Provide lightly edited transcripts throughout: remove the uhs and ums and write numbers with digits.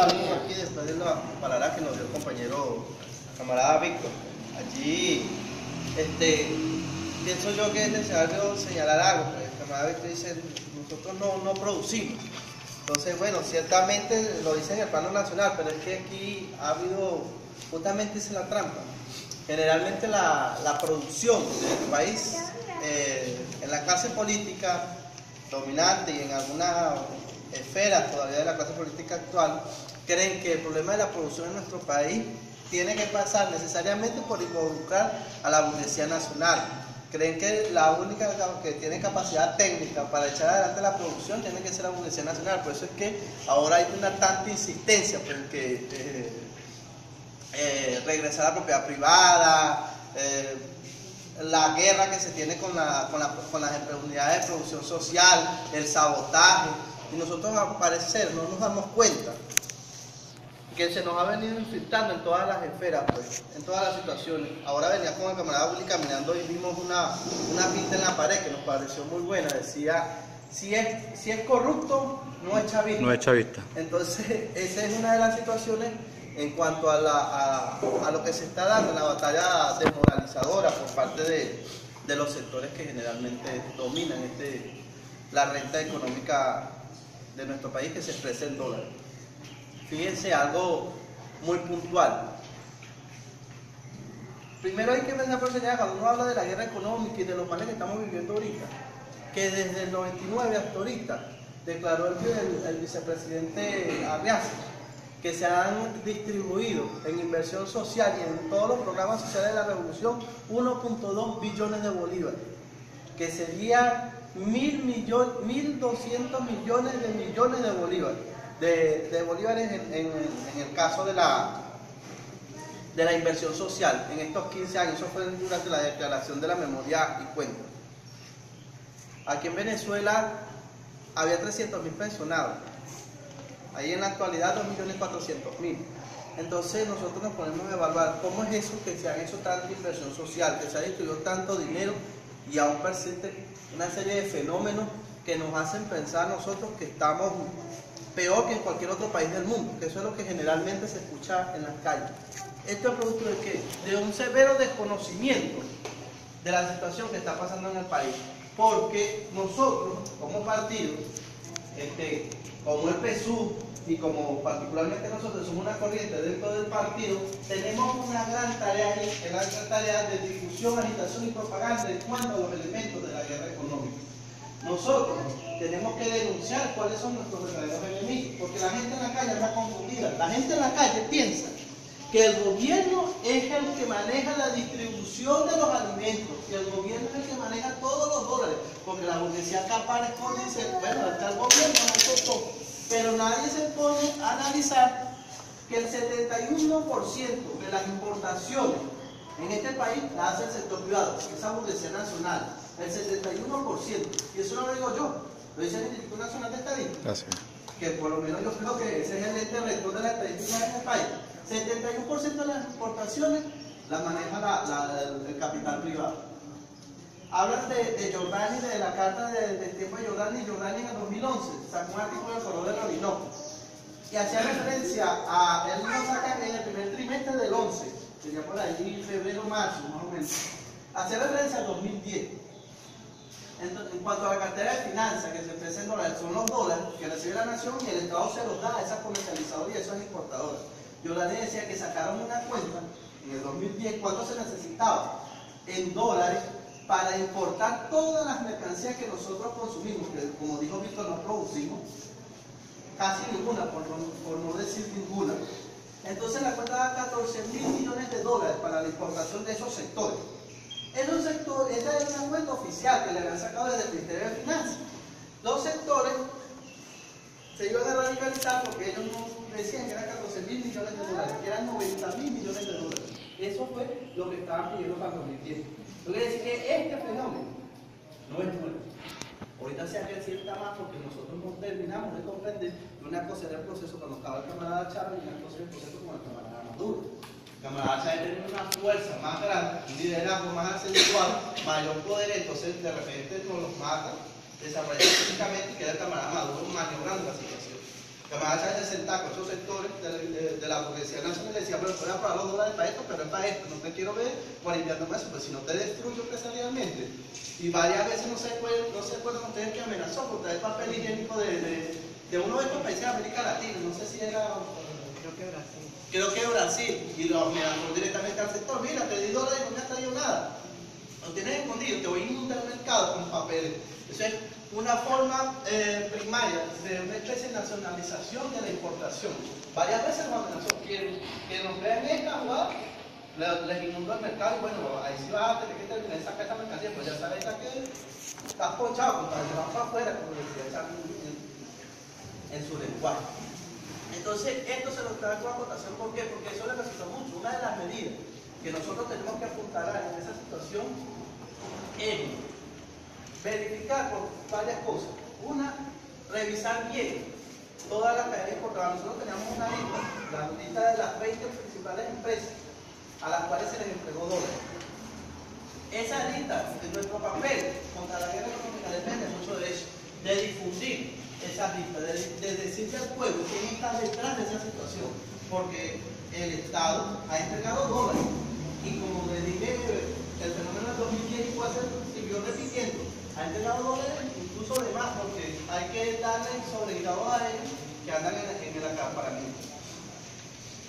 algo aquí después de la palabra que nos dio el compañero camarada Víctor. Allí, pienso yo que es necesario señalar algo, pues el camarada Víctor dice, nosotros no producimos. Entonces, bueno, ciertamente lo dice en el plano nacional, pero es que aquí ha habido, justamente esa es la trampa. Generalmente la producción del país, en la clase política dominante y en algunas esferas todavía de la clase política actual, creen que el problema de la producción en nuestro país tiene que pasar necesariamente por involucrar a la burguesía nacional. Creen que la única que tiene capacidad técnica para echar adelante la producción tiene que ser la burguesía nacional. Por eso es que ahora hay una tanta insistencia por el que regresar a la propiedad privada, la guerra que se tiene con las unidades de producción social, el sabotaje. Y nosotros, al parecer, no nos damos cuenta que se nos ha venido infiltrando en todas las esferas, pues, en todas las situaciones. Ahora venía con el camarada Willy caminando y vimos una pinta en la pared que nos pareció muy buena. Decía, si es corrupto, no es chavista. No es chavista. Entonces, esa es una de las situaciones en cuanto a lo que se está dando en la batalla desmoralizadora por parte de los sectores que generalmente dominan la renta económica de nuestro país, que se expresa en dólares. Fíjense algo muy puntual. Primero hay que empezar por señalar, cuando uno habla de la guerra económica y de los males que estamos viviendo ahorita, que desde el 99 hasta ahorita declaró el vicepresidente Arriaza que se han distribuido en inversión social y en todos los programas sociales de la revolución 1.2 billones de bolívares, que serían 1.200 millones de bolívares, de bolívares en el caso de la inversión social en estos 15 años. Eso fue durante la declaración de la memoria y cuenta. Aquí en Venezuela había 300.000 pensionados. Ahí en la actualidad 2.400.000. Entonces nosotros nos ponemos a evaluar cómo es eso que se ha hecho tanta inversión social, que se ha distribuido tanto dinero y aún persiste una serie de fenómenos que nos hacen pensar nosotros que estamos peor que en cualquier otro país del mundo, que eso es lo que generalmente se escucha en las calles. Esto es producto de ¿qué? De un severo desconocimiento de la situación que está pasando en el país, porque nosotros como partido, como el PSUV y como particularmente nosotros somos una corriente dentro del partido, tenemos una gran tarea de difusión, agitación y propaganda en cuanto a los elementos de la guerra económica. Nosotros tenemos que denunciar cuáles son nuestros verdaderos enemigos, porque la gente en la calle está confundida. La gente en la calle piensa que el gobierno es el que maneja la distribución de los alimentos, que el gobierno es el que maneja todos los dólares, porque la burguesía acá responde y dice, bueno, está el gobierno, nosotros, pero nadie se pone a analizar que el 71% de las importaciones en este país la hace el sector privado, esa burguesía nacional, el 71%, y eso no lo digo yo, lo dice el Instituto Nacional de Estadística. Gracias. Que por lo menos yo creo que ese es el ente rector de la estadística de este país. 71% de las exportaciones las maneja el capital privado. Hablan de Jordani, de la carta del tiempo de Jordani, y Jordani en el 2011 sacó un artículo del Foro del Orinoco y hacía referencia a, él lo saca en el primer trimestre del 11, sería por ahí febrero, marzo, más o menos, hacía referencia al 2010. Entonces, en cuanto a la cartera de finanzas que se expresa en dólares, son los dólares que recibe la nación y el Estado se los da a esas comercializadoras y a esas exportadoras. Jordani decía que sacaron una cuenta en el 2010 cuánto se necesitaba en dólares para importar todas las mercancías que nosotros consumimos, que como dijo Víctor, no producimos casi ninguna, por no decir ninguna. Entonces la cuenta da 14.000 millones de dólares para la importación de esos sectores. Esa es una cuenta oficial que le habían sacado desde el Ministerio de Finanzas. Los sectores se iban a radicalizar porque ellos no decían que eran 14.000 millones de dólares, que eran 90.000 millones de dólares. Eso fue lo que estaban pidiendo para 2010. Lo que decir que este fenómeno no es nuevo. Ahorita se acrecienta más porque nosotros no terminamos de comprender que una cosa era el proceso cuando estaba el camarada Chávez y una cosa era el proceso con el camarada Maduro. El camarada Chávez tenía una fuerza más grande, un liderazgo más acentuado, mayor poder, entonces de repente nos los matan, desaparecen físicamente y queda el camarada Maduro maniobrando la situación. Camarada se sentaba con esos sectores de la burguesía nacional y le decía, bueno, voy a pagar los dólares para esto, pero es para esto, no te quiero ver guarimpeándome eso, pues si no te destruyo empresarialmente. Y varias veces no se acuerdan ustedes que amenazó por traer papel higiénico de uno de estos países de América Latina, no sé si era... Creo que Brasil, y lo amenazó directamente al sector, mira, te di dólares y no me has traído nada. Lo tienes escondido, te voy a inundar el mercado con papeles. Eso es una forma primaria de una especie de nacionalización de la importación. Varias veces nos amenazó, que nos vean esta jugada, les inundó el mercado y bueno, ahí sí vas a tener que terminar de sacar esa mercancía, pues ya sabes que estás ponchado, compadre, te vas para afuera, como decía en su lenguaje. Entonces, esto se lo traigo a votación, ¿por qué? Porque eso le resulta mucho. Una de las medidas que nosotros tenemos que apuntar en esa situación es verificar por varias cosas. Una, revisar bien todas las cadenas importadoras. Nosotros teníamos una lista, la lista de las 20 principales empresas a las cuales se les entregó dólares. Esa lista, en nuestro papel contra la guerra económica, depende mucho de eso, de difundir esa lista, de decirle al pueblo quién está detrás de esa situación, porque el Estado ha entregado dólares y como le dije, el fenómeno del 2010 igual se siguió repitiendo, ha entregado dólares incluso de más, porque hay que darle sobregrados a ellos que andan en el acaparamiento.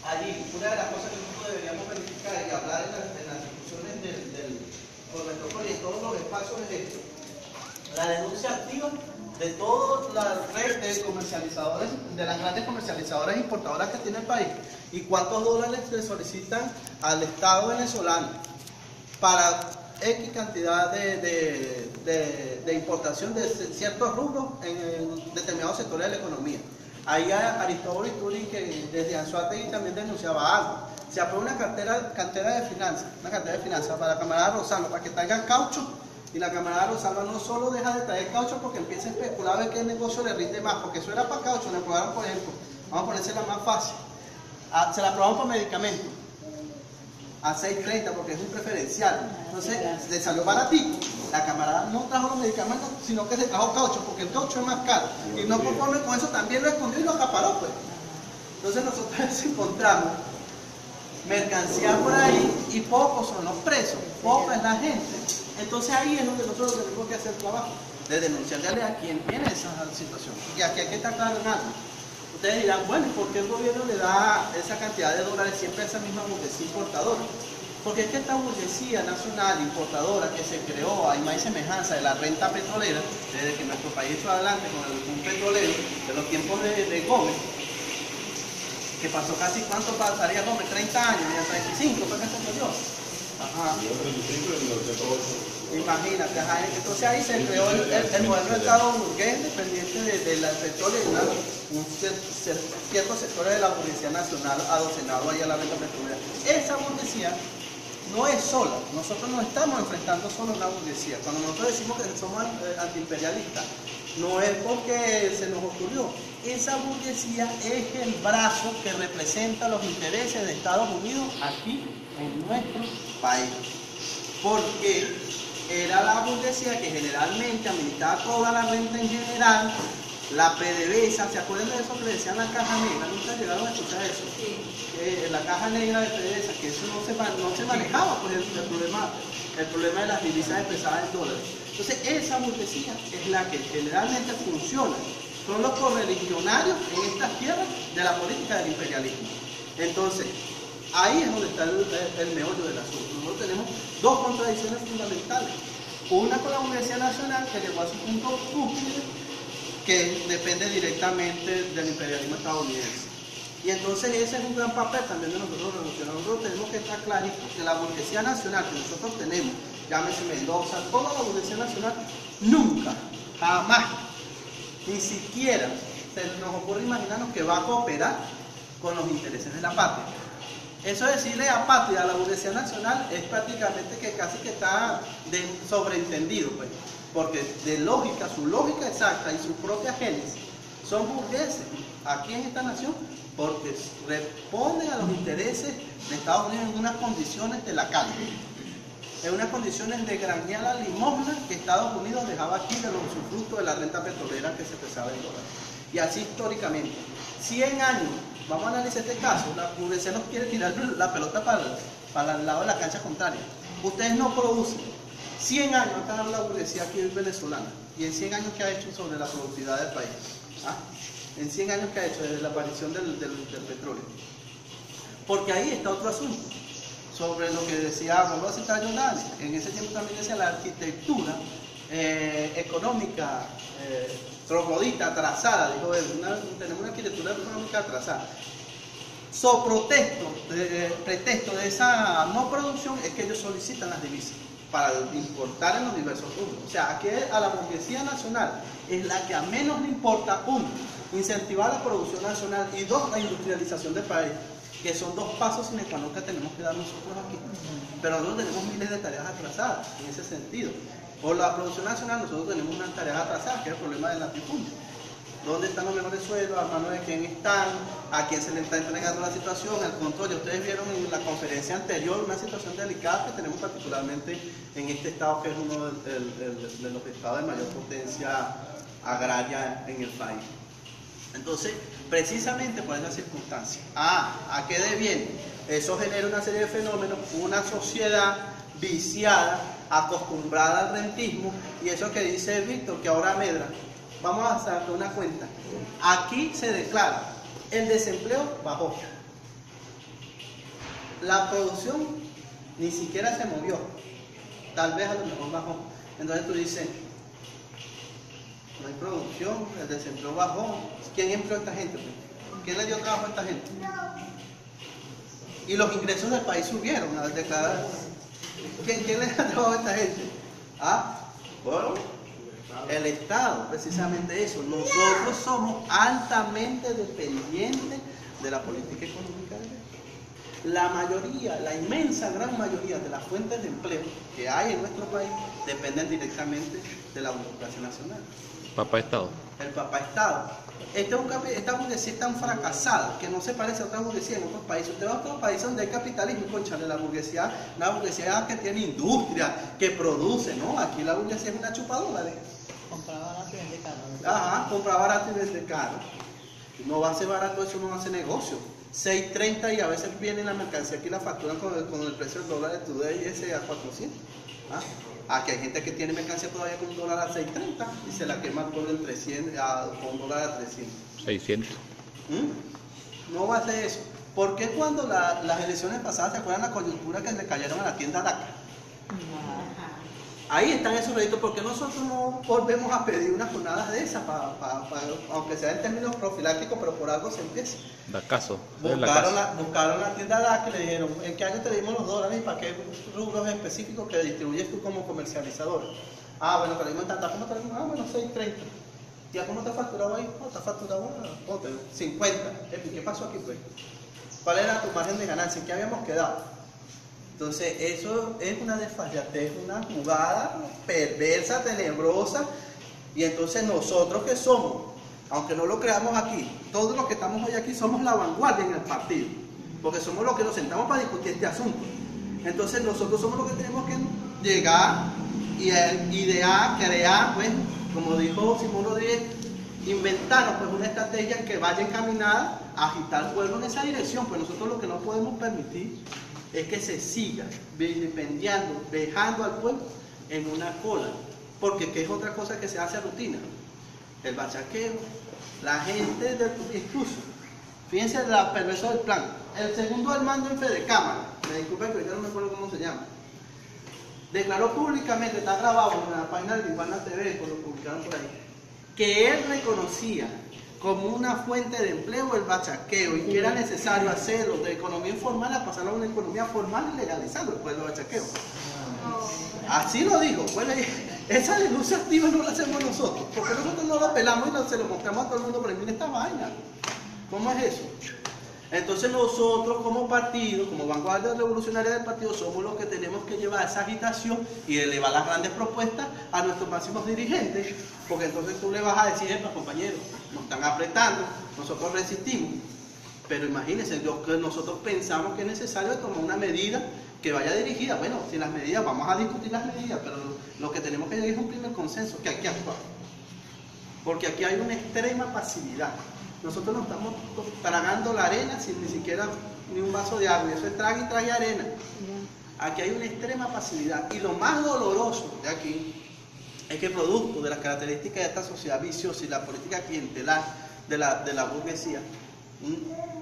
Allí, una de las cosas que nosotros deberíamos verificar y hablar en las discusiones por nuestro proyecto, todos los espacios es esto: la denuncia activa de toda la red de comercializadores, de las grandes comercializadoras e importadoras que tiene el país, y cuántos dólares le solicitan al Estado venezolano para X cantidad de importación de ciertos rubros en determinados sectores de la economía. Ahí Aristóbulo Isturi, que desde Anzoátegui también denunciaba algo. Se aprueba una cartera de finanzas para la camarada Rosalba, para que traigan caucho. Y la camarada Rosalba no solo deja de traer caucho porque empieza a especular a ver qué negocio le rinde más, porque eso era para caucho, le aprobaron, por ejemplo, vamos a ponérsela más fácil, se la aprobaron por medicamento, a 6.30 porque es un preferencial, entonces le salió baratito. La camarada no trajo los medicamentos, sino que se trajo caucho, porque el caucho es más caro, y no conforme con eso también lo escondió y lo acaparó, pues. Entonces nosotros encontramos mercancía por ahí y pocos son los presos, poca es la gente. Entonces ahí es donde nosotros tenemos que hacer el trabajo de denunciarle a quien tiene esa situación. Y aquí hay que estar claro en algo. Ustedes dirán, bueno, ¿y por qué el gobierno le da esa cantidad de dólares siempre a esa misma burguesía importadora? Porque es que esta burguesía nacional importadora que se creó a imagen y semejanza de la renta petrolera, desde que nuestro país fue adelante con el boom petrolero, de los tiempos de Gómez, que pasó casi, ¿cuánto pasaría Gómez? 30 años, ya 35, fue que se murió. Ajá. Imagínate, ajá. Entonces ahí se creó el modelo de Estado burgués dependiente del petróleo y ciertos sectores de la burguesía nacional adocenado ahí a la renta petrolera. Esa burguesía no es sola, nosotros no estamos enfrentando solo una burguesía. Cuando nosotros decimos que somos antiimperialistas, no es porque se nos ocurrió. Esa burguesía es el brazo que representa los intereses de Estados Unidos aquí en nuestro país. Porque era la burguesía que generalmente administraba toda la renta en general, la PDVSA, ¿se acuerdan de eso que le decían la caja negra? ¿Nunca llegaron a escuchar eso? La caja negra de PDVSA, que eso no se manejaba, pues el problema de las divisas expresadas en dólares. Entonces esa burguesía es la que generalmente funciona, son los correligionarios en estas tierras de la política del imperialismo. Entonces, ahí es donde está el meollo del asunto. Nosotros tenemos dos contradicciones fundamentales. Una con la burguesía nacional, que llegó a su punto cúspide, que depende directamente del imperialismo estadounidense. Y entonces ese es un gran papel también de nosotros revolucionarios. Nosotros tenemos que estar claritos que la burguesía nacional que nosotros tenemos, llámese Mendoza, toda la burguesía nacional, nunca, jamás, ni siquiera se nos ocurre imaginarnos que va a cooperar con los intereses de la patria. Eso de decirle apátrida a la burguesía nacional es prácticamente que casi que está sobreentendido, pues, porque de lógica, su lógica exacta y su propia génesis son burgueses aquí en esta nación porque responden a los intereses de Estados Unidos en unas condiciones de la calle, en unas condiciones de granjear la limosna que Estados Unidos dejaba aquí de los usufructos de la renta petrolera que se expresaba en dólares. Y así históricamente. 100 años, vamos a analizar este caso, la burguesía nos quiere tirar la pelota para el lado de la cancha contraria. Ustedes no producen. 100 años ha tardado la burguesía aquí venezolana. Y en 100 años, ¿qué ha hecho sobre la productividad del país? ¿Ah? En 100 años, ¿qué ha hecho desde la aparición del petróleo? Porque ahí está otro asunto. Sobre lo que decía, vuelvo a citar a Yolanda, en ese tiempo también decía la arquitectura económica troglodita, atrasada, dijo él, tenemos una arquitectura económica atrasada. Pretexto de esa no producción es que ellos solicitan las divisas para importar en los diversos rubros. O sea, aquí a la burguesía nacional es la que a menos le importa, uno, incentivar la producción nacional y dos, la industrialización del país, que son dos pasos sine qua non que tenemos que dar nosotros aquí. Pero nosotros tenemos miles de tareas atrasadas en ese sentido. Por la producción nacional nosotros tenemos unas tareas atrasadas, que es el problema del latifundio. ¿Dónde están los mejores sueldos? ¿A mano de quién están? ¿A quién se le está entregando la situación? El control. Ustedes vieron en la conferencia anterior una situación delicada que tenemos particularmente en este estado, que es uno de los estados de mayor potencia agraria en el país. Entonces, precisamente por esa circunstancia. ¿A qué deviene? Eso genera una serie de fenómenos, una sociedad viciada, acostumbrada al rentismo, y eso que dice Víctor, que ahora medra. Vamos a hacer una cuenta. Aquí se declara, el desempleo bajó. La producción ni siquiera se movió. Tal vez a lo mejor bajó. Entonces tú dices, no hay producción, el desempleo bajó. ¿Quién empleó a esta gente? ¿Quién le dio trabajo a esta gente? Y los ingresos del país subieron al declarar. ¿Quién le dio trabajo a esta gente? Bueno, el Estado, precisamente eso. Nosotros somos altamente dependientes de la política económica del Estado. La mayoría, la inmensa gran mayoría de las fuentes de empleo que hay en nuestro país dependen directamente de la burocracia nacional. Papá Estado. El papá Estado. Esta burguesía es tan fracasada que no se parece a otra burguesía en otros países. Usted va a otros países donde hay capitalismo, conchale, la burguesía, una burguesía que tiene industria, que produce, ¿no? Aquí la burguesía es una chupadora de... Comprar barato y vender caro. Ajá, comprar barato y vender caro. No va a ser barato, eso no hace negocio. 6.30 y a veces viene la mercancía aquí la facturan con el precio del dólar de Today ese a 400. Aquí hay gente que tiene mercancía todavía con un dólar a 6.30 y se la quema con el 300, con un dólar a 300. 600. No va a ser eso. ¿Por qué cuando las elecciones pasadas, se acuerdan la coyuntura que le cayeron a la tienda DACA? Ahí están esos réditos. ¿Por qué nosotros no volvemos a pedir unas jornadas de esas, aunque sea en términos profilácticos, pero por algo se empieza? Da caso. Buscaron la tienda DACA y le dijeron, ¿en qué año te dimos los dólares y para qué rubros específicos que distribuyes tú como comercializador? Bueno, te dimos en tanta, ¿cómo te dimos? Bueno, 6.30. ¿Ya cómo te has facturado ahí? Te has facturado, ponte, 50. ¿Qué pasó aquí, pues? ¿Cuál era tu margen de ganancia? ¿En qué habíamos quedado? Entonces, eso es una desfallatez, una jugada perversa, tenebrosa, y entonces nosotros que somos, aunque no lo creamos aquí, todos los que estamos hoy aquí somos la vanguardia en el partido, porque somos los que nos sentamos para discutir este asunto. Entonces, nosotros somos los que tenemos que llegar y idear, crear, pues, como dijo Simón Rodríguez, inventarnos pues una estrategia que vaya encaminada a agitar al pueblo en esa dirección. Pues nosotros lo que no podemos permitir es que se siga vilipendiando, dejando al pueblo en una cola, porque ¿qué es otra cosa que se hace rutina? El bachaqueo, la gente incluso, fíjense la perversa del plan, el segundo al mando en Fedecámara, me disculpen que yo no me acuerdo cómo se llama, declaró públicamente, está grabado en la página de Iguana TV, lo publicaron por ahí, que él reconocía como una fuente de empleo el bachaqueo y que era necesario hacerlo de economía informal a pasarlo a una economía formal y legalizarlo después del bachaqueo. Así lo dijo. Bueno, esa denuncia activa no la hacemos nosotros, porque nosotros no la pelamos y se lo mostramos a todo el mundo, pero miren esta vaina. ¿Cómo es eso? Entonces nosotros como partido, como vanguardia revolucionaria del partido, somos los que tenemos que llevar esa agitación y elevar las grandes propuestas a nuestros máximos dirigentes, porque entonces tú le vas a decir, compañeros, nos están apretando, nosotros resistimos, pero imagínense, nosotros pensamos que es necesario tomar una medida que vaya dirigida. Bueno, si las medidas, vamos a discutir las medidas, pero lo que tenemos que llegar es un primer consenso, que hay que actuar, porque aquí hay una extrema pasividad. Nosotros nos estamos tragando la arena sin ni siquiera ni un vaso de agua, y eso es trague y trague arena. Aquí hay una extrema pasividad, y lo más doloroso de aquí es que producto de las características de esta sociedad viciosa y la política clientelar de la burguesía,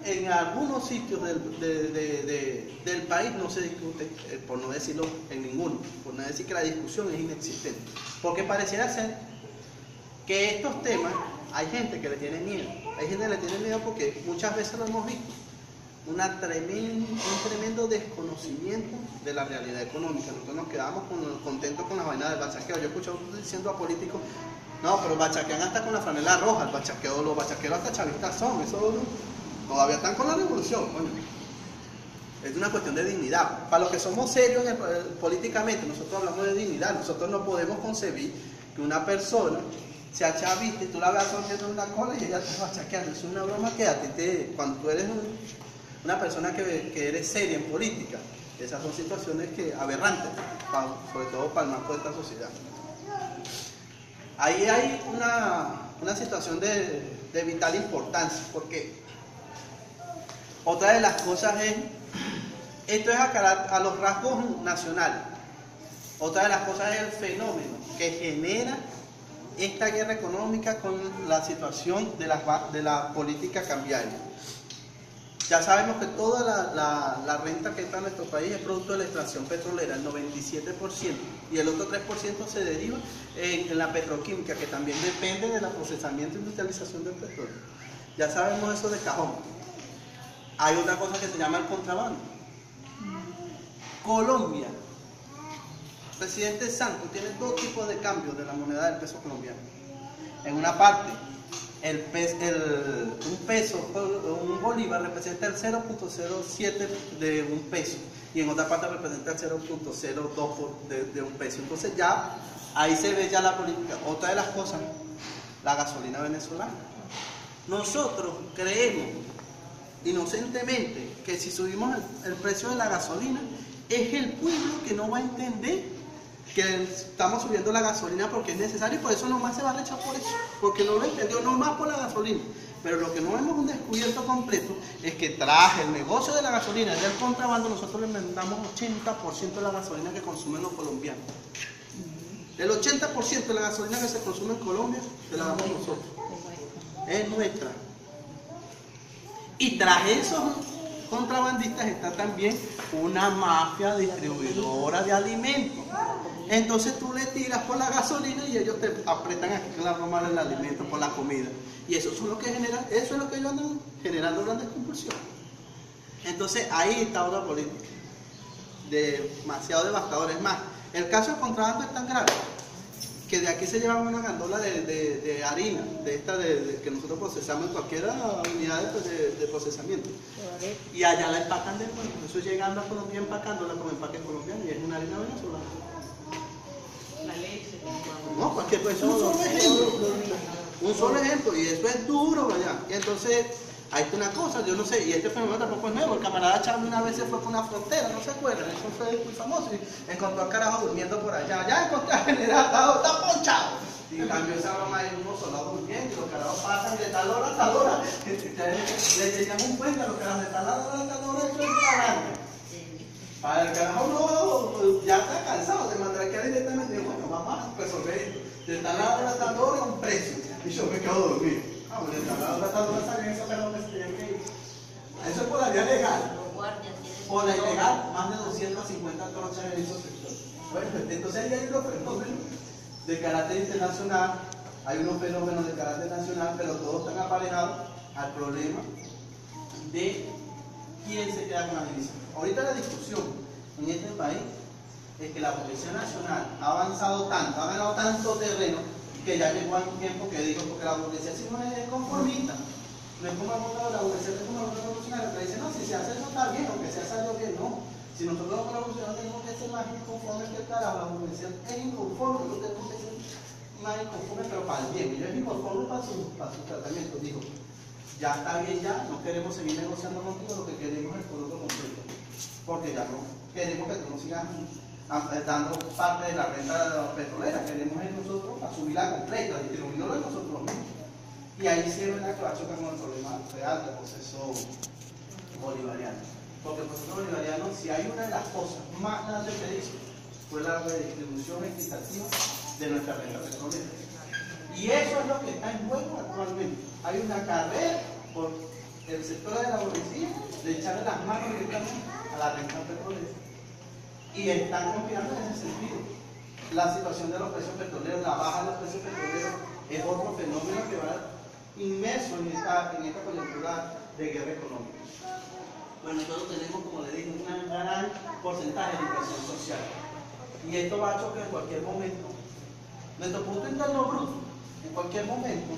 en algunos sitios del país no se discute, por no decirlo en ninguno, por no decir que la discusión es inexistente, porque pareciera ser que estos temas hay gente que le tiene miedo, porque muchas veces lo hemos visto, un tremendo desconocimiento de la realidad económica. Nosotros nos quedamos contentos con las vainas del bachaqueo. Yo escucho diciendo a políticos, no, pero bachaquean hasta con la franela roja, los bachaqueros hasta chavistas son, eso todavía están con la revolución, coño. Es una cuestión de dignidad. Para los que somos serios políticamente, nosotros hablamos de dignidad. Nosotros no podemos concebir que una persona sea chavista y tú la veas sonriendo en una cola y ella te va bachaqueando. Es una broma que a ti cuando tú eres una persona que eres seria en política, esas son situaciones aberrantes, sobre todo para el marco de esta sociedad. Ahí hay una situación de vital importancia, porque otra de las cosas esto es a los rasgos nacionales, otra de las cosas es el fenómeno que genera esta guerra económica con la situación de la política cambiaria. Ya sabemos que toda la renta que está en nuestro país es producto de la extracción petrolera, el 97%, y el otro 3% se deriva en la petroquímica, que también depende del procesamiento e industrialización del petróleo. Ya sabemos eso de cajón. Hay otra cosa que se llama el contrabando. Colombia, presidente Santos tiene dos tipos de cambios de la moneda del peso colombiano. En una parte, un bolívar representa el 0.07 de un peso, y en otra parte representa el 0.02 de un peso. Entonces ya ahí se ve ya la política. Otra de las cosas, la gasolina venezolana. Nosotros creemos inocentemente que si subimos el precio de la gasolina, es el pueblo que no va a entender que estamos subiendo la gasolina porque es necesario, y por eso nomás se va a rechazar por eso, porque no lo entendió, nomás por la gasolina. Pero lo que no vemos un descubierto completo es que tras el negocio de la gasolina y del contrabando, nosotros le inventamos 80% de la gasolina que consumen los colombianos. El 80% de la gasolina que se consume en Colombia se la damos nosotros, es nuestra. Y tras esos contrabandistas está también una mafia distribuidora de alimentos. Entonces tú le tiras por la gasolina y ellos te apretan aquí con la broma del alimento, por la comida. Y eso es lo que genera, eso es lo que ellos andan generando grandes compulsiones. Entonces ahí está otra política demasiado devastadora. Es más, el caso del contrabando es tan grave que de aquí se llevan una gandola de harina, que nosotros procesamos en cualquier unidad de procesamiento. Y allá la empacan después. Eso llegando a Colombia, empacándola con empaque colombiano, y es una harina venezolana. La leche. No, cualquier cosa, un solo ejemplo. Un solo ejemplo, y eso es duro, allá. Y entonces, ahí está una cosa, yo no sé, y este fenómeno tampoco es nuevo. El camarada Chávez una vez se fue por una frontera, no se acuerdan, eso fue muy famoso, y encontró al carajo durmiendo por allá. Ya encontré al general, está ponchado. Y en cambio esa broma hay unos soldados durmiendo, y los carajos pasan de tal hora a tal hora. Le tenían un cuento a los carajos de tal hora a tal hora, eso es para para el carajo no, ya está cansado de matraquear directamente. Bueno, vamos a resolver esto. De tal hora a tal hora un precio. Y yo me quedo dormido. De tal hora a tal hora salen esos carajos que se tenían que ir. Eso es por la vía legal. Por la ilegal, más de 250 trochas en esos sectores. Bueno, entonces ahí hay unos fenómenos de carácter internacional, hay unos fenómenos de carácter nacional, pero todos están aparejados al problema de quién se queda con la divisa. Ahorita la discusión en este país es que la Policía Nacional ha avanzado tanto, ha ganado tanto terreno, que ya llegó a un tiempo que digo, porque la burguesía sí no es conformista, no es como el mundo de la burguesía, es como el mundo revolucionario, que dice, no, si se hace eso está bien, aunque se hace algo bien, no. Si nosotros los revolucionarios tenemos que ser más inconformes que el carajo, la burguesía es inconforme, nosotros tenemos que ser más inconformes, pero para el bien. Y yo es inconforme para su tratamiento, dijo, ya está bien, ya, no queremos seguir negociando contigo, lo que queremos es el producto completo, porque ya no queremos que tú nos sigas dando parte de la renta petrolera, queremos nosotros asumir la completa, distribuirlo de nosotros mismos. Y ahí sí es verdad que va a chocar con el problema real del proceso bolivariano. Porque el proceso bolivariano, si hay una de las cosas más grandes que hizo, fue la redistribución equitativa de nuestra renta petrolera. Y eso es lo que está en juego actualmente. Hay una carrera por el sector de la burguesía de echarle las manos directamente a la renta petrolera. Y están conspirando en ese sentido. La situación de los precios petroleros, la baja de los precios petroleros, es otro fenómeno que va inmerso en esta coyuntura de guerra económica. Pues nosotros tenemos, como le dije, un gran porcentaje de inversión social. Y esto va a chocar en cualquier momento. Nuestro Producto Interno Bruto, en cualquier momento,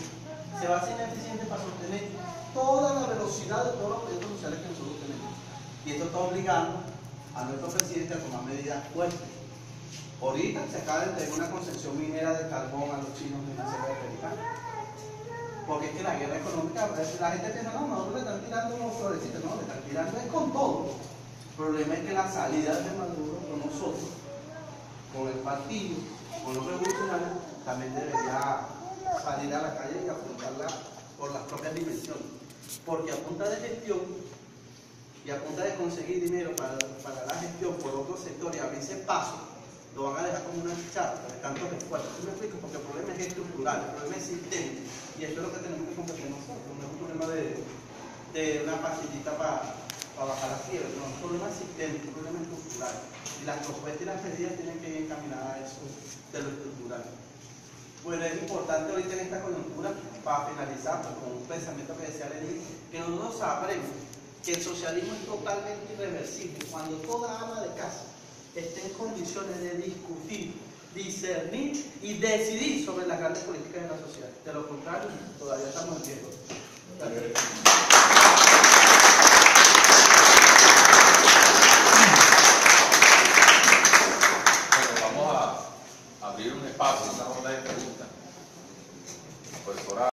se va a hacer ineficiente para sostener toda la velocidad de todos los proyectos sociales que nosotros tenemos. Y esto está obligando a nuestro presidente a tomar medidas fuertes. Ahorita se acaba de tener una concesión minera de carbón a los chinos de la selva americana. Porque es que la guerra económica, la gente piensa, no, nosotros le están tirando unos florecitos, no, le están tirando es con todo. El problema es que la salida de Maduro con nosotros, con el partido, con los revolucionarios, también debería salir a la calle y afrontarla por las propias dimensiones. Porque a punta de gestión y a punta de conseguir dinero para la gestión por otro sector y abrirse paso, lo van a dejar como una chapa de tantos esfuerzos. ¿Sí me explico? Porque el problema es estructural, el problema es sistémico. Y esto es lo que tenemos que comprender nosotros. No es un problema de una pastillita para bajar la fiebre, no, es un problema sistémico, un problema estructural. Y las propuestas y las medidas tienen que ir encaminadas a eso de lo estructural. Bueno, es importante ahorita en esta coyuntura, para finalizar, pues, con un pensamiento que decía Lenin, que nosotros sabremos que el socialismo es totalmente irreversible cuando toda ama de casa esté en condiciones de discutir, discernir y decidir sobre las grandes políticas de la sociedad. De lo contrario, todavía estamos en riesgo. Bueno, vamos a abrir un espacio, una ronda de preguntas. Profesora.